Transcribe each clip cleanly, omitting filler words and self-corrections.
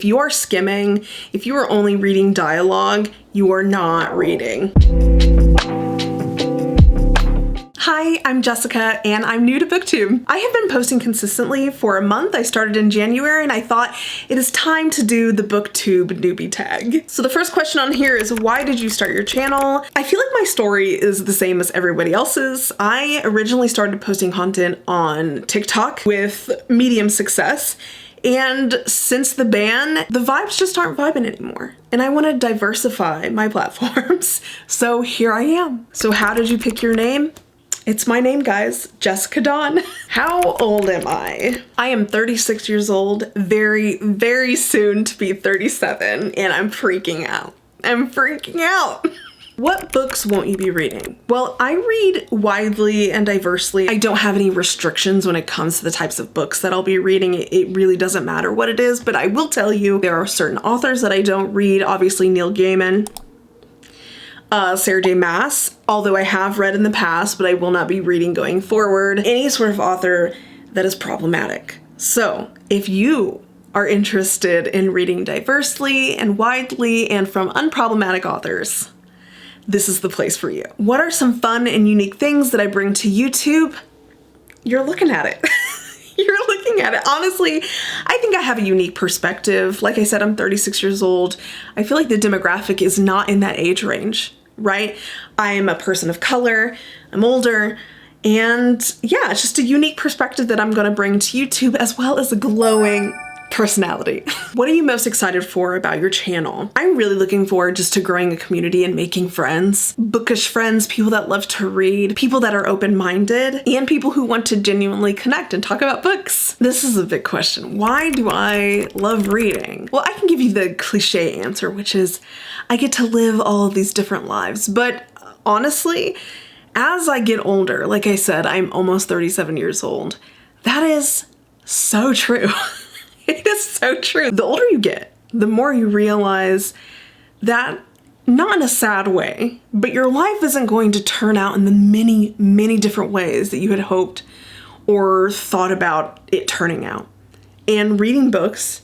If you are skimming, if you are only reading dialogue, you are not reading. Hi, I'm Jessica and I'm new to Booktube. I have been posting consistently for a month. I started in January and I thought it is time to do the Booktube newbie tag. So the first question on here is, why did you start your channel? I feel like my story is the same as everybody else's. I originally started posting content on TikTok with medium success. And since the ban, the vibes just aren't vibing anymore. And I want to diversify my platforms. So here I am. So how did you pick your name? It's my name, guys, Jesca Dawn. How old am I? I am 36 years old, very, very soon to be 37, and I'm freaking out. I'm freaking out. What books won't you be reading? Well, I read widely and diversely. I don't have any restrictions when it comes to the types of books that I'll be reading. It really doesn't matter what it is, but I will tell you there are certain authors that I don't read. Obviously, Neil Gaiman, Sarah J. Maas, although I have read in the past, but I will not be reading going forward. Any sort of author that is problematic. So if you are interested in reading diversely and widely and from unproblematic authors, this is the place for you. What are some fun and unique things that I bring to YouTube? You're looking at it. You're looking at it. Honestly, I think I have a unique perspective. Like I said, I'm 36 years old. I feel like the demographic is not in that age range, right? I'm a person of color, I'm older, and yeah, it's just a unique perspective that I'm gonna bring to YouTube, as well as a glowing personality. What are you most excited for about your channel? I'm really looking forward just to growing a community and making friends, bookish friends, people that love to read, people that are open-minded, and people who want to genuinely connect and talk about books. This is a big question. Why do I love reading? Well, I can give you the cliche answer, which is I get to live all of these different lives. But honestly, as I get older, like I said, I'm almost 37 years old. That is so true. It is so true. The older you get, the more you realize that, not in a sad way, but your life isn't going to turn out in the many, many different ways that you had hoped or thought about it turning out. And reading books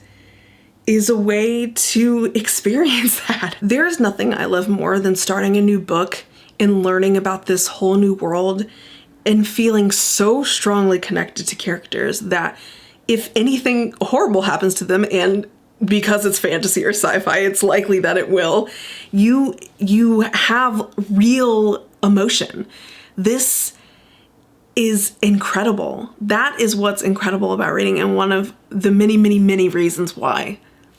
is a way to experience that. There's nothing I love more than starting a new book and learning about this whole new world and feeling so strongly connected to characters that if anything horrible happens to them, and because it's fantasy or sci-fi, it's likely that it will, you have real emotion. This is incredible. That is what's incredible about reading, and one of the many, many, many reasons why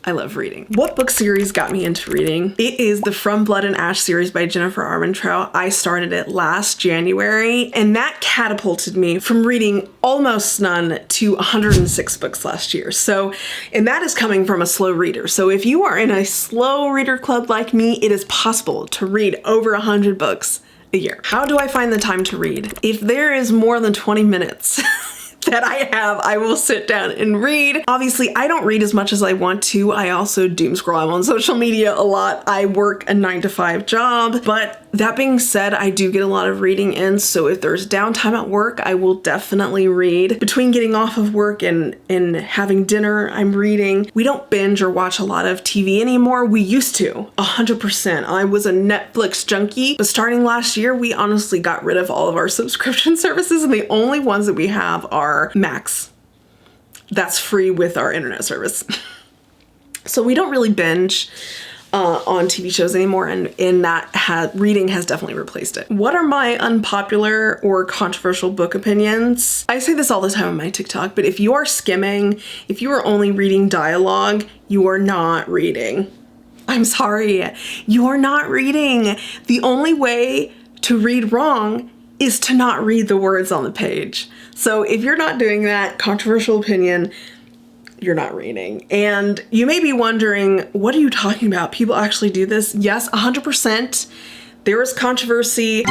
I love reading. What book series got me into reading? It is the From Blood and Ash series by Jennifer Armentrout. I started it last January, and that catapulted me from reading almost none to 106 books last year. So, and that is coming from a slow reader. So if you are in a slow reader club like me, it is possible to read over 100 books a year. How do I find the time to read? If there is more than 20 minutes that I have, I will sit down and read. Obviously, I don't read as much as I want to. I also doom scroll. I'm on social media a lot. I work a 9-to-5 job, but that being said, I do get a lot of reading in. So if there's downtime at work, I will definitely read. Between getting off of work and having dinner, I'm reading. We don't binge or watch a lot of TV anymore. We used to, 100%. I was a Netflix junkie, but starting last year, we honestly got rid of all of our subscription services, and the only ones that we have are Max. That's free with our internet service. So we don't really binge on TV shows anymore, and reading has definitely replaced it. What are my unpopular or controversial book opinions? I say this all the time on my TikTok, but if you are skimming, if you are only reading dialogue, you are not reading. I'm sorry, you are not reading. The only way to read wrong is to not read the words on the page. So if you're not doing that, controversial opinion, you're not reading. And you may be wondering, what are you talking about? People actually do this? Yes, 100%. There is controversy.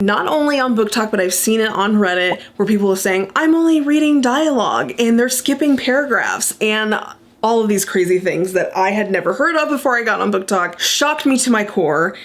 Not only on Book Talk, but I've seen it on Reddit where people are saying, I'm only reading dialogue, and they're skipping paragraphs, and all of these crazy things that I had never heard of before I got on Book Talk. Shocked me to my core.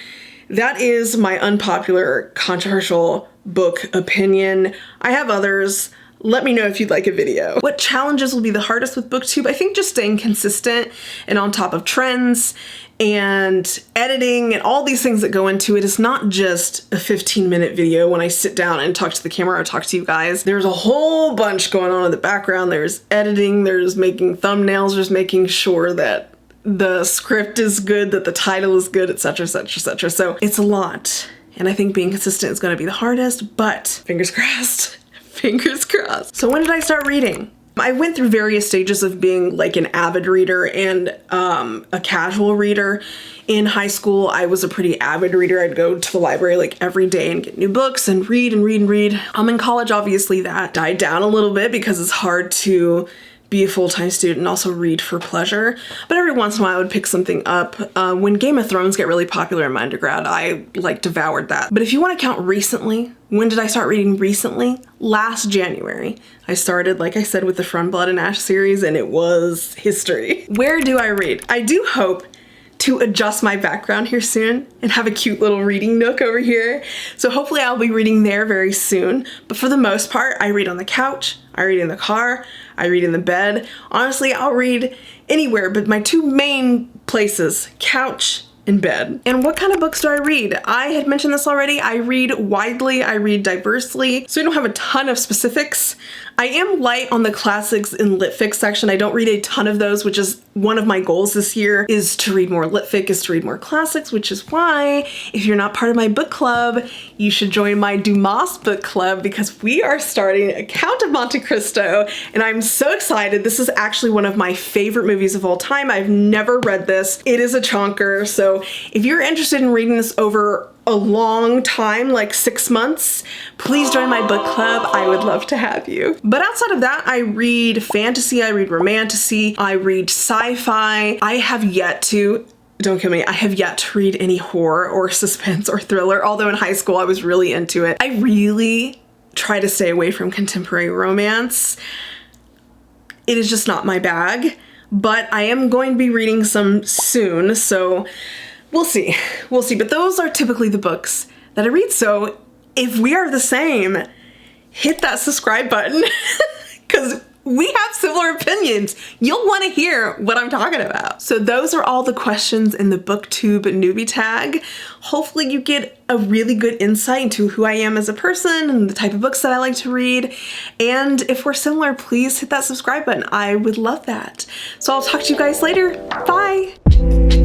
That is my unpopular, controversial book opinion. I have others. let me know if you'd like a video. What challenges will be the hardest with Booktube? I think just staying consistent and on top of trends and editing and all these things that go into it. It's not just a 15-minute video when I sit down and talk to the camera or talk to you guys. There's a whole bunch going on in the background. There's editing, there's making thumbnails, there's making sure that the script is good, that the title is good, etc, etc, etc. So it's a lot. And I think being consistent is going to be the hardest, but fingers crossed. Fingers crossed. So when did I start reading? I went through various stages of being like an avid reader and a casual reader. In high school, I was a pretty avid reader. I'd go to the library like every day and get new books and read and read and read. In college, obviously that died down a little bit because it's hard to be a full-time student and also read for pleasure. But every once in a while I would pick something up. When Game of Thrones got really popular in my undergrad, I like devoured that. But if you want to count recently, when did I start reading recently? Last January. I started, like I said, with the From Blood and Ash series, and it was history. Where do I read? I do hope to adjust my background here soon and have a cute little reading nook over here. So hopefully I'll be reading there very soon. But for the most part, I read on the couch, I read in the car, I read in the bed. Honestly, I'll read anywhere, but my two main places, couch and bed. And what kind of books do I read? I had mentioned this already. I read widely, I read diversely, so I don't have a ton of specifics. I am light on the classics and lit fic section. I don't read a ton of those, which is one of my goals this year, is to read more lit fic, is to read more classics, which is why if you're not part of my book club, you should join my Dumas book club because we are starting a Count of Monte Cristo and I'm so excited. This is actually one of my favorite movies of all time. I've never read this. It is a chonker, so if you're interested in reading this over a long time, like 6 months, please join my book club. I would love to have you. But outside of that, I read fantasy, I read romantasy, I read sci-fi. I have yet to, don't kill me, I have yet to read any horror or suspense or thriller, although in high school I was really into it. I really try to stay away from contemporary romance. It is just not my bag, but I am going to be reading some soon, so we'll see. We'll see. But those are typically the books that I read. So if we are the same, hit that subscribe button because we have similar opinions. You'll want to hear what I'm talking about. So those are all the questions in the Booktube newbie tag. Hopefully you get a really good insight into who I am as a person and the type of books that I like to read. And if we're similar, please hit that subscribe button. I would love that. So I'll talk to you guys later. Bye.